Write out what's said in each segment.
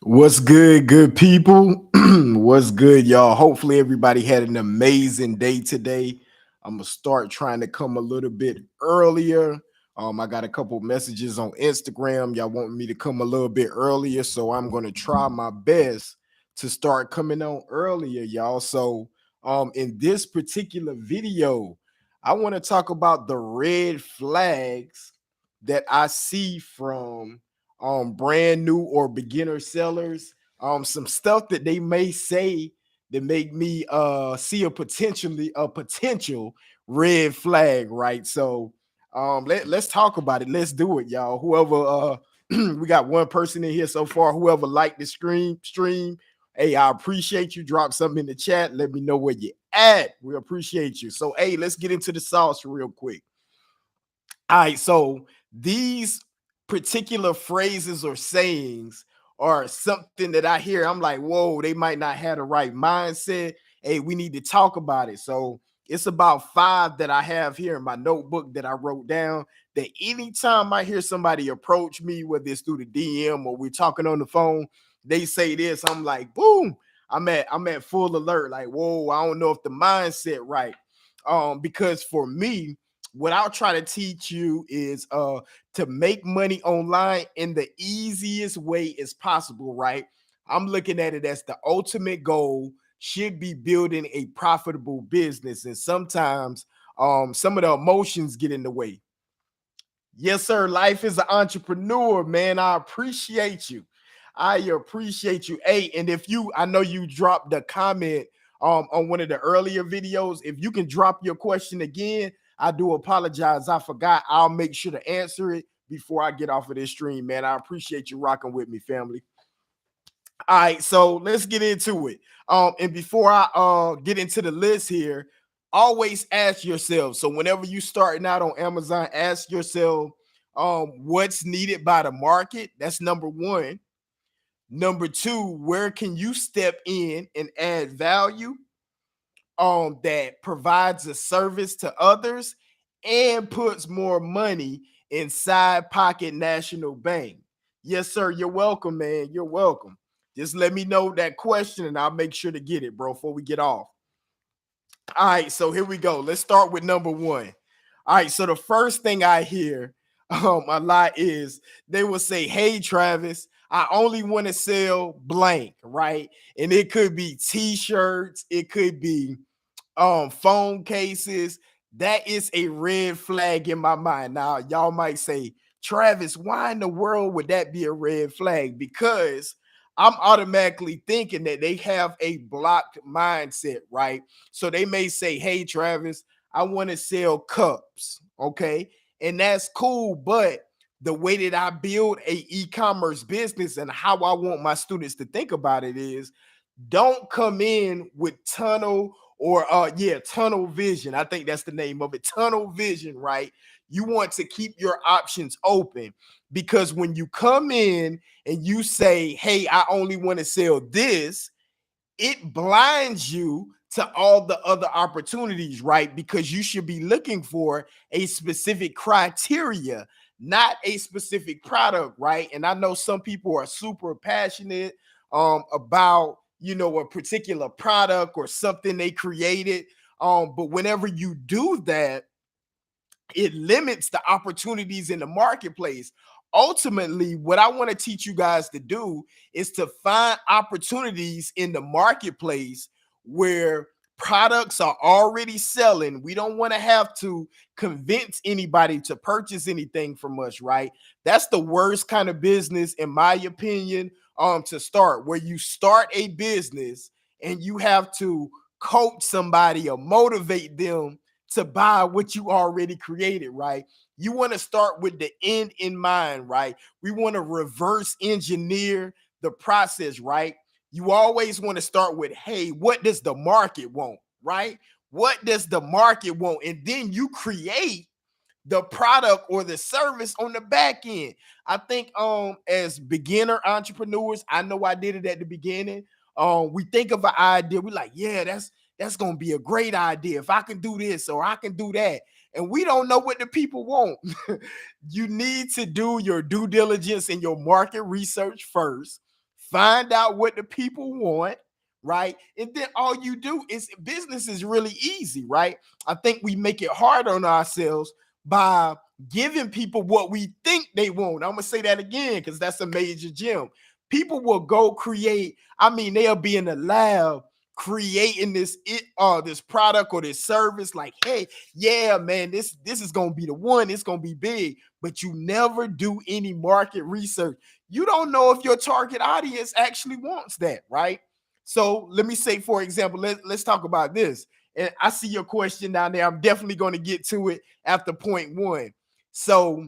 What's good people? What's good, y'all? Hopefully, everybody had an amazing day today. I'm gonna start trying to come a little bit earlier. I got a couple messages on Instagram. Y'all want me to come a little bit earlier, so I'm gonna try my best to start coming on earlier, y'all. So, in this particular video, I want to talk about the red flags that I see from brand new or beginner sellers, some stuff that they may say that make me see a potential red flag, right? So let's talk about it. Let's do it, y'all. Whoever we got one person in here so far, whoever liked the stream, hey, I appreciate you. Drop something in the chat. Let me know where you at. We appreciate you. So hey, let's get into the sauce real quick. All right, so these particular phrases or sayings are something that I hear. I'm like, whoa, they might not have the right mindset. Hey, we need to talk about it. So it's about five that I have here in my notebook that I wrote down. That anytime I hear somebody approach me, whether it's through the DM or we're talking on the phone, they say this. I'm like, boom, I'm at full alert. Like, whoa, I don't know if the mindset right. Because for me, what I'll try to teach you is to make money online in the easiest way as possible, right? I'm looking at it as the ultimate goal should be building a profitable business. And sometimes some of the emotions get in the way. Yes, sir. Life is an entrepreneur, man. I appreciate you. I appreciate you. Hey, and if you, I know you dropped the comment on one of the earlier videos. If you can drop your question again, I do apologize. I forgot. I'll make sure to answer it before I get off of this stream, man. I appreciate you rocking with me, family. All right, so let's get into it. And before I get into the list here, always ask yourself. So whenever you starting out on Amazon, ask yourself what's needed by the market. That's number one. Number two, where can you step in and add value that provides a service to others and puts more money inside pocket national bank? Yes, sir. You're welcome, man. You're welcome. Just let me know that question and I'll make sure to get it, bro, before we get off. All right, so here we go. Let's start with number one. All right, so the first thing I hear a lot is they will say, "Hey, Travis, I only want to sell blank," right? And it could be t-shirts, it could be phone cases. That is a red flag in my mind. Now, y'all might say, Travis, why in the world would that be a red flag? Because I'm automatically thinking that they have a blocked mindset, right? So they may say, hey, Travis, I want to sell cups. Okay. And that's cool. But the way that I build a e-commerce business and how I want my students to think about it is don't come in with tunnel vision. I think that's the name of it. Tunnel vision, right? You want to keep your options open because when you come in and you say, "Hey, I only want to sell this," it blinds you to all the other opportunities, right? Because you should be looking for a specific criteria, not a specific product, right? And I know some people are super passionate about a particular product or something they created. But whenever you do that, it limits the opportunities in the marketplace. Ultimately, what I want to teach you guys to do is to find opportunities in the marketplace where products are already selling. We don't want to have to convince anybody to purchase anything from us, right? That's the worst kind of business, in my opinion, to start, where you start a business and you have to coach somebody or motivate them to buy what you already created, right? You want to start with the end in mind, right? We want to reverse engineer the process, right? You always want to start with, hey, what does the market want, right? What does the market want? And then you create the product or the service on the back end. I think as beginner entrepreneurs, I know I did it at the beginning. We think of an idea, we're like, yeah, that's gonna be a great idea. If I can do this or I can do that. And we don't know what the people want. You need to do your due diligence and your market research first. find out what the people want, right? And then all you do is business is really easy, right? I think we make it hard on ourselves by giving people what we think they want. I'm gonna say that again because that's a major gem. People will go create, I mean, they'll be in the lab creating this product or this service, like, hey, yeah, man, this is gonna be the one, it's gonna be big, but you never do any market research. You don't know if your target audience actually wants that, right? So let me say, for example, let's talk about this. And I see your question down there. I'm definitely going to get to it after point one. So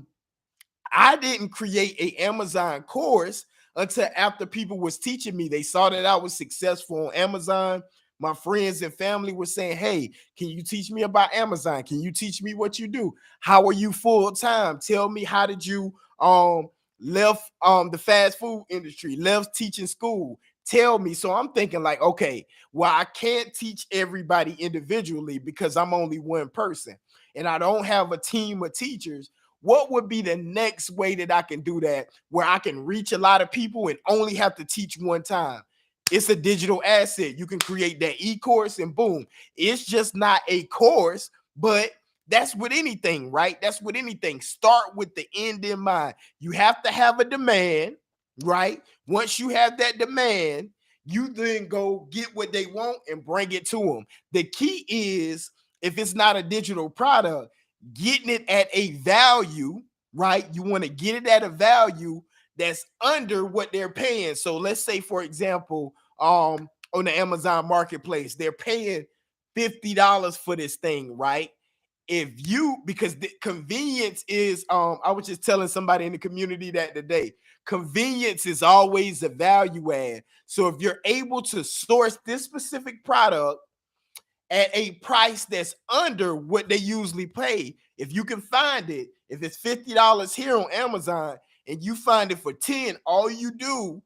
I didn't create a Amazon course until after people was teaching me. They saw that I was successful on Amazon. My friends and family were saying, hey, can you teach me about Amazon? Can you teach me what you do? How are you full time? Tell me, how did you left the fast food industry, left teaching school? Tell me. So I'm thinking like, okay, well, I can't teach everybody individually because I'm only one person and I don't have a team of teachers. What would be the next way that I can do that where I can reach a lot of people and only have to teach one time? It's a digital asset. You can create that e-course and boom, it's just not a course, but that's with anything, right? That's with anything. Start with the end in mind. You have to have a demand, right? Once you have that demand, you then go get what they want and bring it to them. The key is, if it's not a digital product, getting it at a value, right? You want to get it at a value that's under what they're paying. So let's say, for example, on the Amazon marketplace, they're paying $50 for this thing, right? If you, because the convenience is, I was just telling somebody in the community that today, convenience is always a value add. So if you're able to source this specific product at a price that's under what they usually pay, if you can find it, if it's $50 here on Amazon and you find it for 10, all you do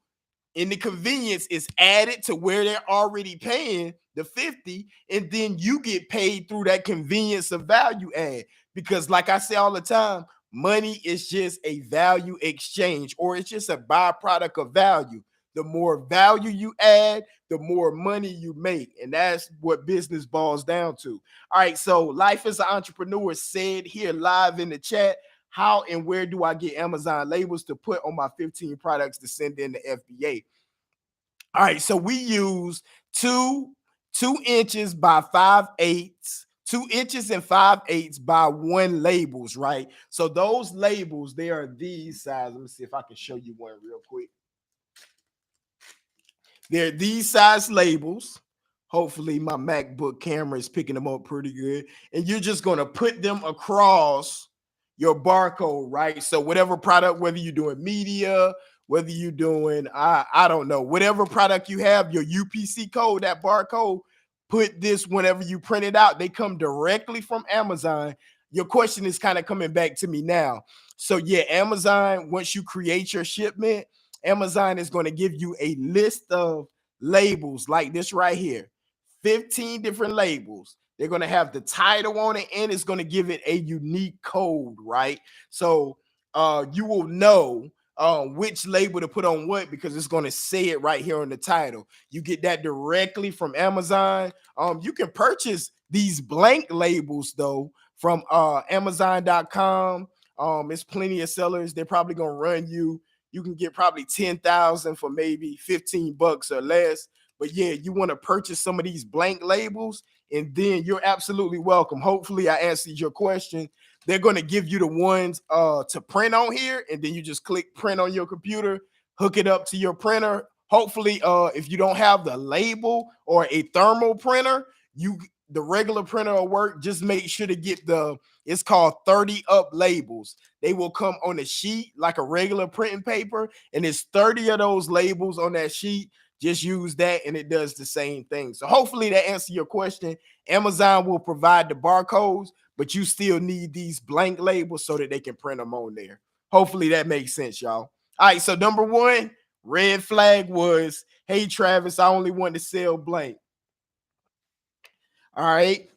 in the convenience is add it to where they're already paying the 50, and then you get paid through that convenience of value add. Because like I say all the time, money is just a value exchange, or it's just a byproduct of value. The more value you add, the more money you make. And that's what business boils down to. All right. So Life as an Entrepreneur said here live in the chat, how and where do I get Amazon labels to put on my 15 products to send in the FBA? All right, so we use 2 inches by 5/8, 2 inches and 5/8 by 1 labels, right? So those labels, they are these size. Let me see if I can show you one real quick. They're these size labels. Hopefully my MacBook camera is picking them up pretty good. And you're just going to put them across your barcode, right? So whatever product, whether you're doing media, whether you're doing, I don't know, whatever product you have, your UPC code, that barcode, put this whenever you print it out. They come directly from Amazon. Your question is kind of coming back to me now. So yeah, Amazon, once you create your shipment, Amazon is going to give you a list of labels like this right here, 15 different labels. They're going to have the title on it, and it's going to give it a unique code, right? So you will know which label to put on what, because it's going to say it right here on the title. You get that directly from Amazon. You can purchase these blank labels though from Amazon.com. It's plenty of sellers. They're probably going to run you. You can get probably 10,000 for maybe $15 or less. But yeah, you want to purchase some of these blank labels, and then you're absolutely welcome. Hopefully I answered your question. They're going to give you the ones to print on here, and then you just click print on your computer, hook it up to your printer. Hopefully, if you don't have the label or a thermal printer, the regular printer will work. Just make sure to get it's called 30 up labels. They will come on a sheet like a regular printing paper, and it's 30 of those labels on that sheet. Just use that and it does the same thing. So hopefully that answers your question. Amazon will provide the barcodes, but you still need these blank labels so that they can print them on there. Hopefully that makes sense, y'all. All right, so number one, red flag was, hey, Travis, I only want to sell blank. All right.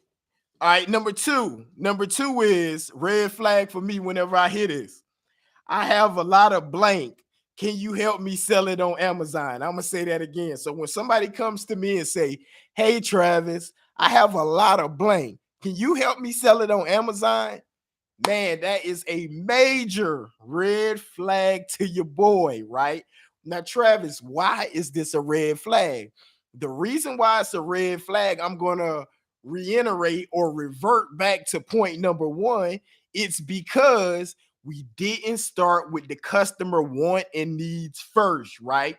All right, number two is red flag for me whenever I hear this. I have a lot of blank. Can you help me sell it on Amazon? I'm gonna say that again. So when somebody comes to me and say, hey Travis, I have a lot of blank. Can you help me sell it on Amazon? Man, that is a major red flag to your boy, right? Now, Travis, why is this a red flag? The reason why it's a red flag, I'm going to reiterate or revert back to point number one. It's because we didn't start with the customer want and needs first, right?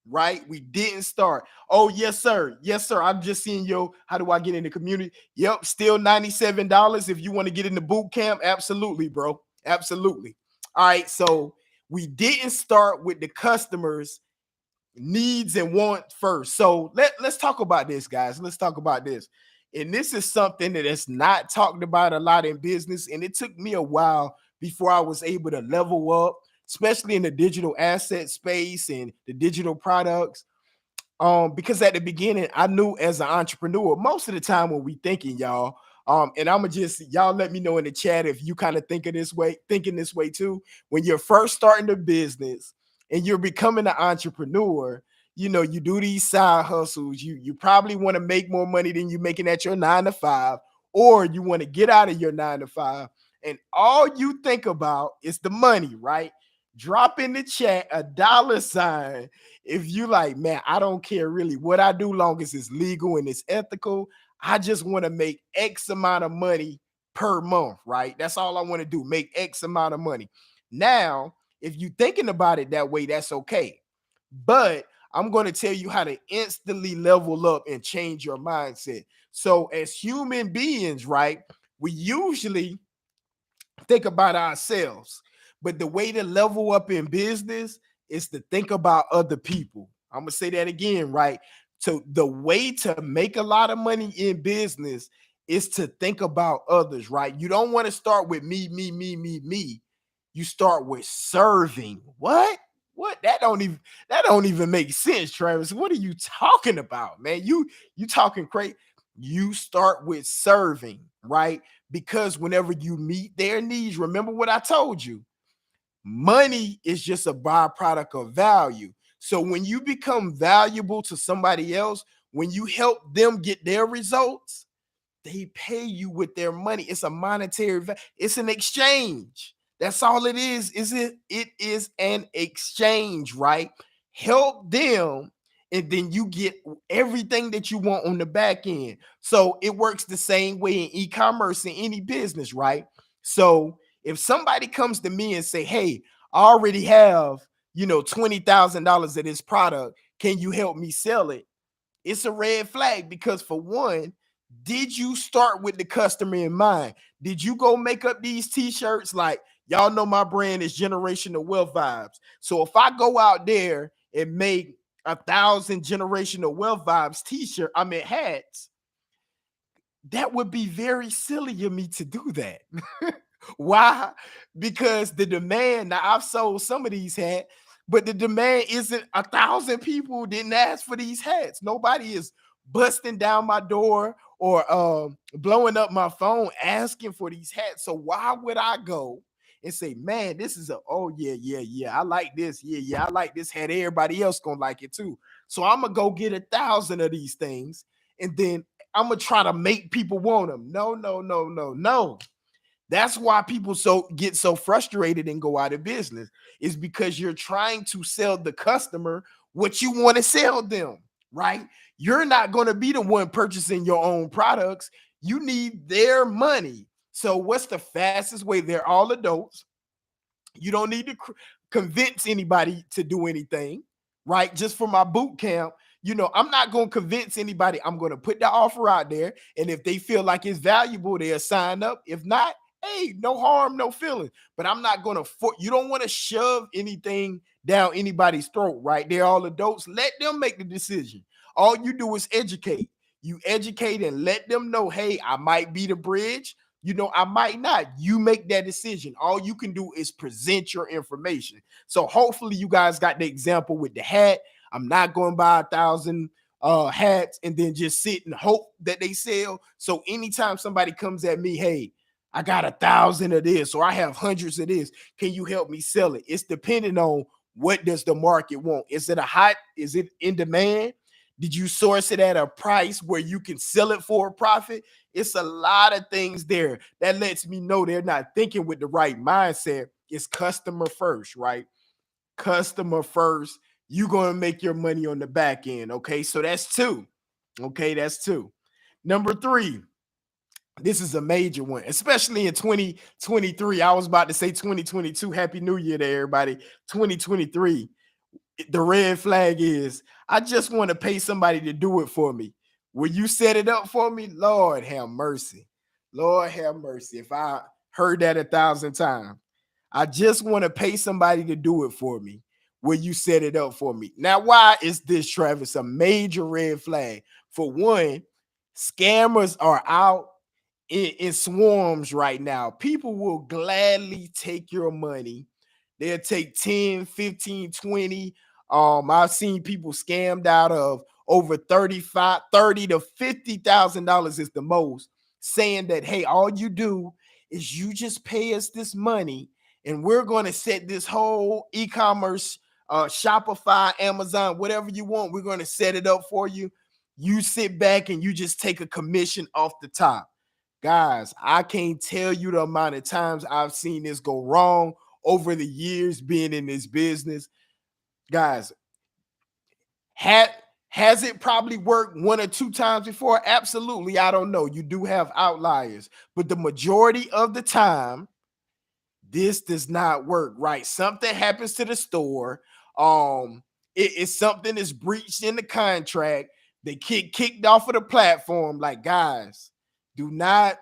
Right? We didn't start. Oh, yes, sir. Yes, sir. I'm just seeing how do I get in the community? Yep, still $97 if you want to get in the boot camp. Absolutely, bro. Absolutely. All right. So we didn't start with the customers' needs and want first. So let's talk about this, guys. Let's talk about this. And this is something that is not talked about a lot in business. And it took me a while before I was able to level up, especially in the digital asset space and the digital products. Because at the beginning, I knew as an entrepreneur, most of the time when we thinking, y'all, and I'm gonna just y'all let me know in the chat if you kind of thinking this way too. When you're first starting the business and you're becoming an entrepreneur, you do these side hustles. You probably want to make more money than you're making at your 9 to 5, or you want to get out of your 9 to 5, and all you think about is the money, right? Drop in the chat a $sign if you like, man, I don't care really what I do, long as it's legal and it's ethical. I just want to make X amount of money per month, right? That's all I want to do, make X amount of money. Now, if you're thinking about it that way, that's okay. But I'm going to tell you how to instantly level up and change your mindset. So, as human beings, right, we usually think about ourselves. But the way to level up in business is to think about other people. I'm going to say that again, right? So the way to make a lot of money in business is to think about others, right? You don't want to start with me, me, me, me, me. You start with serving. What? What? That don't even make sense, Travis. What are you talking about, man? You talking crazy. You start with serving, right? Because whenever you meet their needs, remember what I told you, money is just a byproduct of value. So when you become valuable to somebody else, when you help them get their results, they pay you with their money. It's a monetary it's an exchange. That's all it is. It is an exchange, right? Help them, and then you get everything that you want on the back end. So it works the same way in e-commerce, in any business, right? So if somebody comes to me and say, hey, I already have $20,000 of this product, can you help me sell it? It's a red flag, because for one, did you start with the customer in mind? Did you go make up these t-shirts? Like, y'all know my brand is Generational Wealth Vibes. So if I go out there and make 1,000 Generational Wealth Vibes hats, that would be very silly of me to do that. Why? Because the demand, now I've sold some of these hats, but the demand isn't 1,000 people didn't ask for these hats. Nobody is busting down my door or blowing up my phone asking for these hats. So why would I go and say, man, this is oh yeah, yeah, yeah, I like this. Yeah, yeah, I like this hat. Everybody else gonna like it too. So I'm gonna go get 1,000 of these things, and then I'm gonna try to make people want them. No, no, no, no, no. That's why people get so frustrated and go out of business, is because you're trying to sell the customer what you want to sell them, right? You're not going to be the one purchasing your own products. You need their money. So what's the fastest way? They're all adults. You don't need to convince anybody to do anything, right? Just for my boot camp, I'm not going to convince anybody. I'm going to put the offer out there. And if they feel like it's valuable, they'll sign up. If not, hey, no harm, no feeling. But I'm not going to you don't want to shove anything down anybody's throat, right? They're all adults. Let them make the decision. All you do is educate. You educate and let them know, hey, I might be the bridge. I might not. You make that decision. All you can do is present your information. So hopefully you guys got the example with the hat. I'm not going to buy 1,000 hats and then just sit and hope that they sell. So anytime somebody comes at me, hey, I got 1,000 of this, or I have hundreds of this, can you help me sell it? It's depending on What does the market want? Is it a hot? Is it in demand? Did you source it at a price where you can sell it for a profit? It's a lot of things there that lets me know they're not thinking with the right mindset. It's customer first, right? Customer first. You're going to make your money on the back end. Okay. So that's two. Okay. That's two. Number three, this is a major one, especially in 2023. I was about to say 2022. Happy New Year to everybody. 2023. The red flag is I just want to pay somebody to do it for me. Will you set it up for me? Lord have mercy. Lord have mercy. If I heard that 1,000 times, I just want to pay somebody to do it for me. Will you set it up for me? Now, why is this, Travis, a major red flag? For one, scammers are out in swarms right now. People will gladly take your money. They'll take 10, 15, 20. I've seen people scammed out of over 35, 30 to $50,000 is the most, saying that, hey, all you do is you just pay us this money and we're going to set this whole e-commerce, Shopify, Amazon, whatever you want, we're going to set it up for you. You sit back and you just take a commission off the top. Guys, I can't tell you the amount of times I've seen this go wrong over the years being in this business. Guys, has it probably worked one or two times before? Absolutely. I don't know. You do have outliers, but the majority of the time, this does not work, right? Something happens to the store. It's something that's breached in the contract. They kicked off of the platform. Like, guys, do not,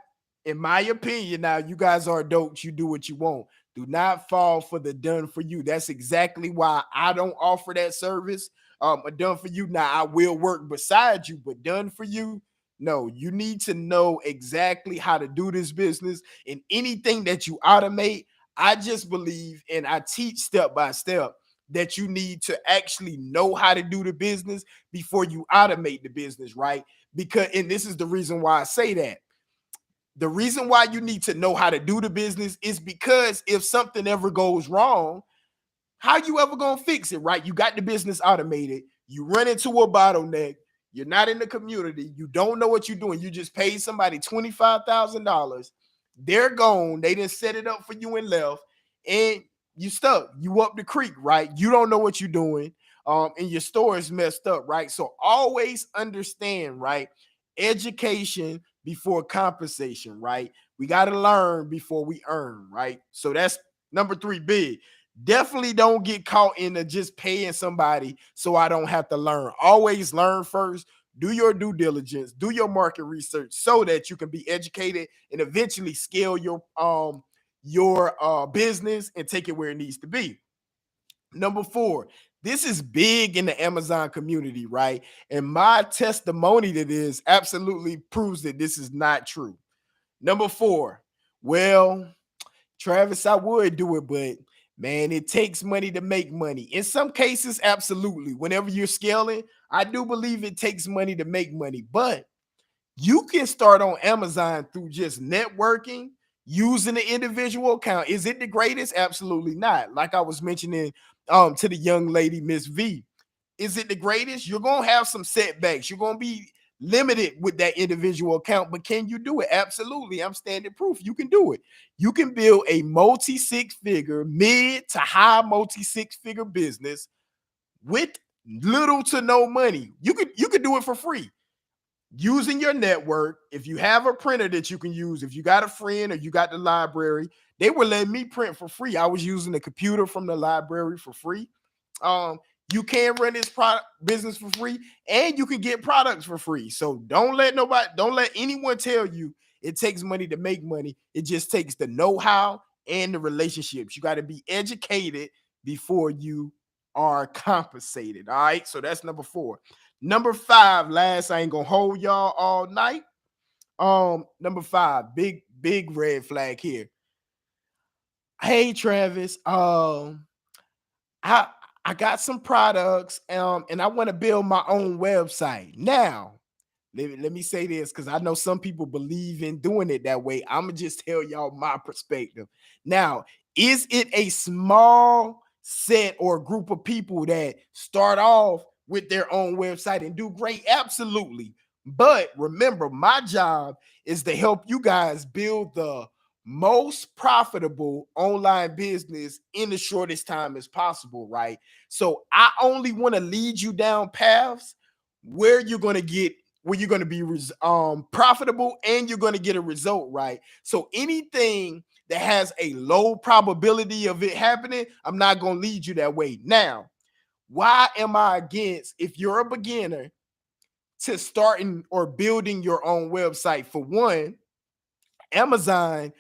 in my opinion, now you guys are adults, you do what you want. Do not fall for the done for you. That's exactly why I don't offer that service. A done for you. Now I will work beside you, but done for you. No, you need to know exactly how to do this business, and anything that you automate, I just believe and I teach step by step that you need to actually know how to do the business before you automate the business, right? Because, and this is the reason why I say that. The reason why you need to know how to do the business is because if something ever goes wrong, how you ever gonna fix it, right? You got the business automated, you run into a bottleneck, you're not in the community, you don't know what you're doing, you just paid somebody $25,000, they're gone, they didn't set it up for you and left, and you stuck, you up the creek, right? You don't know what you're doing, and your store is messed up, right? So always understand, right? Education before compensation, right? We got to learn before we earn, right? So that's number three, big. Definitely don't get caught in the just paying somebody so I don't have to learn. Always learn first. Do your due diligence, do your market research so that you can be educated and eventually scale your business and take it where it needs to be. Number four, this is big in the Amazon community, right? And my testimony to this absolutely proves that this is not true. Number four, well, Travis, I would do it, but man, it takes money to make money. In some cases, absolutely. Whenever you're scaling, I do believe it takes money to make money, but you can start on Amazon through just networking, using the individual account. Is it the greatest? Absolutely not. Like I was mentioning to the young lady, Miss V. Is it the greatest? You're gonna have some setbacks. You're gonna be limited with that individual account, but can you do it? Absolutely. I'm standing proof. You can do it. You can build a multi six figure, mid to high multi six figure business with little to no money. You could do it for free using your network. If you have a printer that you can use, if you got a friend or you got the library, they were letting me print for free. I was using the computer from the library for free. Um, you can run this product business for free, and you can get products for free. So don't let anyone tell you it takes money to make money. It just takes the know-how and the relationships. You got to be educated before you are compensated. All right. So that's number four. Number five, last, I ain't gonna hold y'all all night. Number five, big red flag here. Hey Travis, I I got some products, and I want to build my own website. Now, let me say this because I know some people believe in doing it that way. I'm gonna just tell y'all my perspective. Now, is it a small set or group of people that start off with their own website and do great? Absolutely. But remember, my job is to help you guys build the most profitable online business in the shortest time as possible, right? So I only want to lead you down paths where you're going to get where you're going to be profitable and you're going to get a result, right? So anything that has a low probability of it happening, I'm not going to lead you that way. Now, why am I against, if you're a beginner, to starting or building your own website? For one, Amazon,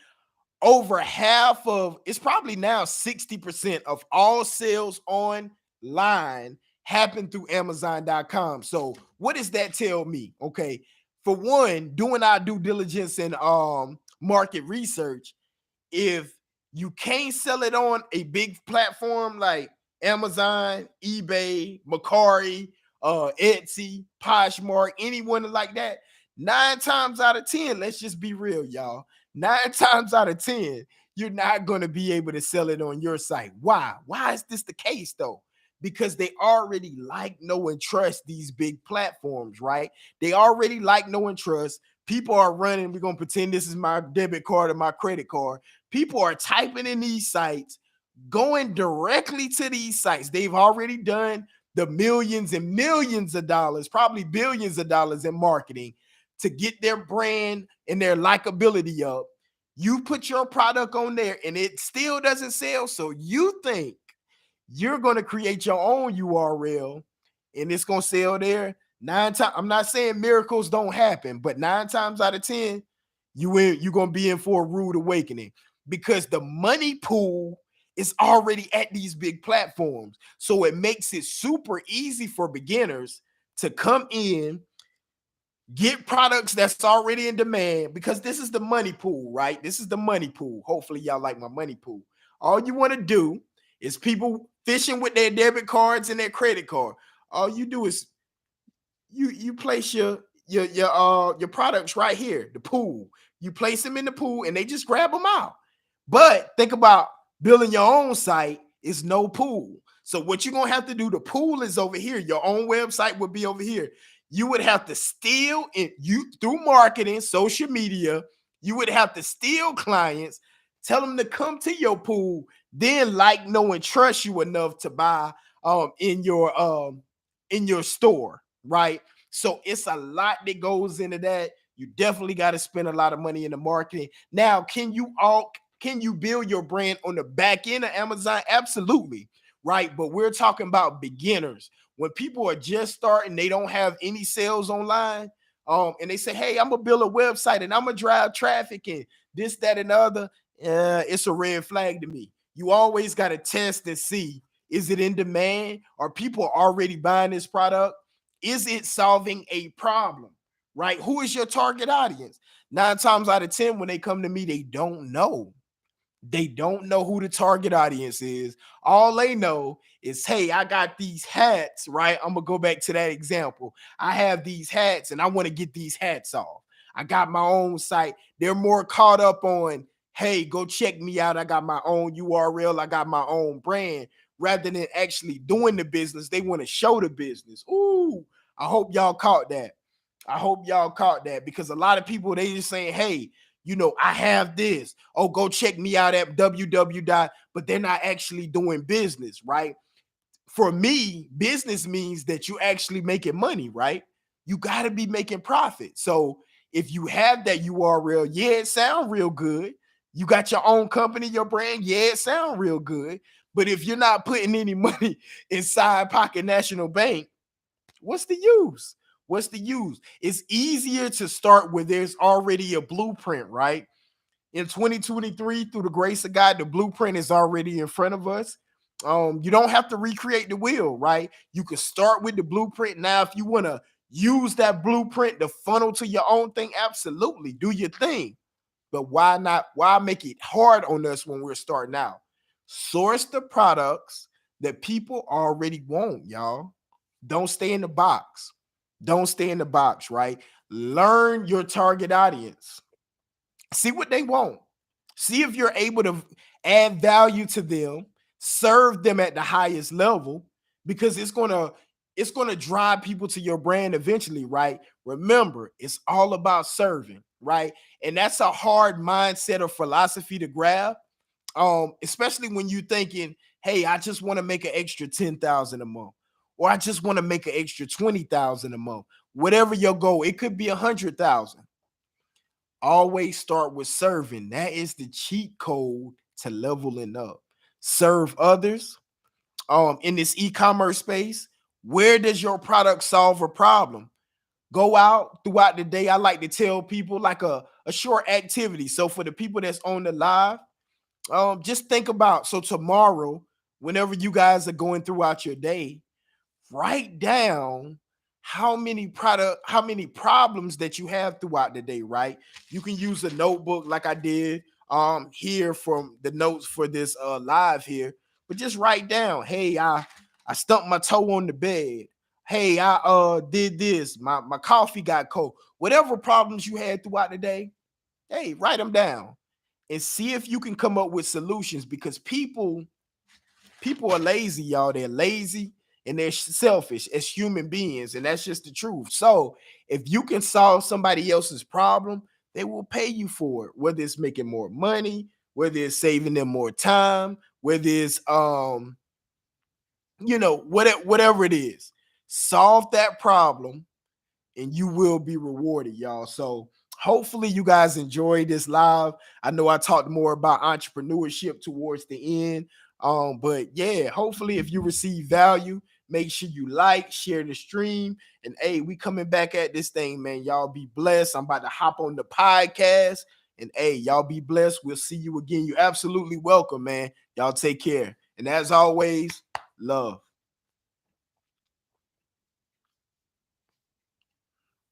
over half of, it's probably now 60% of all sales online happen through Amazon.com. So what does that tell me? Okay, for one, doing our due diligence and market research, if you can't sell it on a big platform like Amazon, eBay, Macari, Etsy, Poshmark, anyone like that, 9 times out of 10, let's just be real, y'all. 9 times out of 10, you're not going to be able to sell it on your site. Why? Why is this the case though? Because they already like, know, and trust these big platforms, right? They already like, know, and trust. People are running. We're going to pretend this is my debit card or my credit card. People are typing in these sites, going directly to these sites. They've already done the millions and millions of dollars, probably billions of dollars in marketing to get their brand and their likability up. You put your product on there and it still doesn't sell. So you think you're going to create your own URL and it's going to sell there. 9 times, I'm not saying miracles don't happen, but 9 times out of 10, you're going to be in for a rude awakening, because the money pool is already at these big platforms. So it makes it super easy for beginners to come in, get products that's already in demand, because this is the money pool, right? This is the money pool. Hopefully y'all like my money pool. All you want to do is people fishing with their debit cards and their credit card. All you do is you place your products right here, the pool. You place them in the pool and they just grab them out. But think about building your own site, is no pool. So what you're gonna have to do, the pool is over here. Your own website would be over here. You would have to steal it, you through marketing, social media, you would have to steal clients, tell them to come to your pool, then like, know, and trust you enough to buy in your store, right? So it's a lot that goes into that. You definitely got to spend a lot of money in the marketing. Now, can you build your brand on the back end of Amazon? Absolutely, right? But we're talking about beginners. When people are just starting, they don't have any sales online, and they say, "Hey, I'm gonna build a website and I'm gonna drive traffic and this, that, and the other." It's a red flag to me. You always got to test and see, is it in demand? Are people already buying this product? Is it solving a problem? Right? Who is your target audience? 9 times out of 10, when they come to me, they don't know. They don't know who the target audience is. All they know is, hey, I got these hats, right? I'm going to go back to that example. I have these hats and I want to get these hats off. I got my own site. They're more caught up on, hey, go check me out. I got my own URL. I got my own brand, rather than actually doing the business. They want to show the business. Ooh, I hope y'all caught that. I hope y'all caught that, because a lot of people, they just saying, hey, I have this. Oh, go check me out at www. But they're not actually doing business, right? For me, business means that you actually making money, right? You got to be making profit. So if you have that URL, yeah, it sound real good. You got your own company, your brand, yeah, it sound real good. But if you're not putting any money inside Pocket National Bank, what's the use? What's the use? It's easier to start where there's already a blueprint, right? In 2023, through the grace of God, the blueprint is already in front of us. You don't have to recreate the wheel, right? You can start with the blueprint. Now, if you want to use that blueprint to funnel to your own thing, absolutely do your thing. But why not? Why make it hard on us when we're starting out? Source the products that people already want, y'all. Don't stay in the box. Don't stay in the box, right? Learn your target audience. See what they want. See if you're able to add value to them. serve them at the highest level, because it's gonna drive people to your brand eventually, right? Remember, it's all about serving, right? And that's a hard mindset or philosophy to grab, especially when you're thinking, hey, I just want to make an extra 10,000 a month, or I just want to make an extra 20,000 a month. Whatever your goal, it could be 100,000. Always start with serving. That is the cheat code to leveling up. Serve others. In this e-commerce space, where does your product solve a problem? Go out throughout the day. I like to tell people like a short activity. So for the people that's on the live, just think about, so tomorrow, whenever you guys are going throughout your day, write down how many problems that you have throughout the day, right? You can use a notebook like I did here from the notes for this live here, but just write down, hey, I stumped my toe on the bed. Hey, I did this, my coffee got cold. Whatever problems you had throughout the day, hey, write them down and see if you can come up with solutions, because people are lazy, y'all. They're lazy and they're selfish as human beings, and that's just the truth. So if you can solve somebody else's problem, they will pay you for it, whether it's making more money, whether it's saving them more time, whether it's whatever it is. Solve that problem and you will be rewarded, y'all. So hopefully you guys enjoyed this live. I know I talked more about entrepreneurship towards the end. But yeah, hopefully if you receive value, make sure you like, share the stream. And hey, we coming back at this thing, man. Y'all be blessed. I'm about to hop on the podcast. And hey, y'all be blessed. We'll see you again. You're absolutely welcome, man. Y'all take care. And as always, love.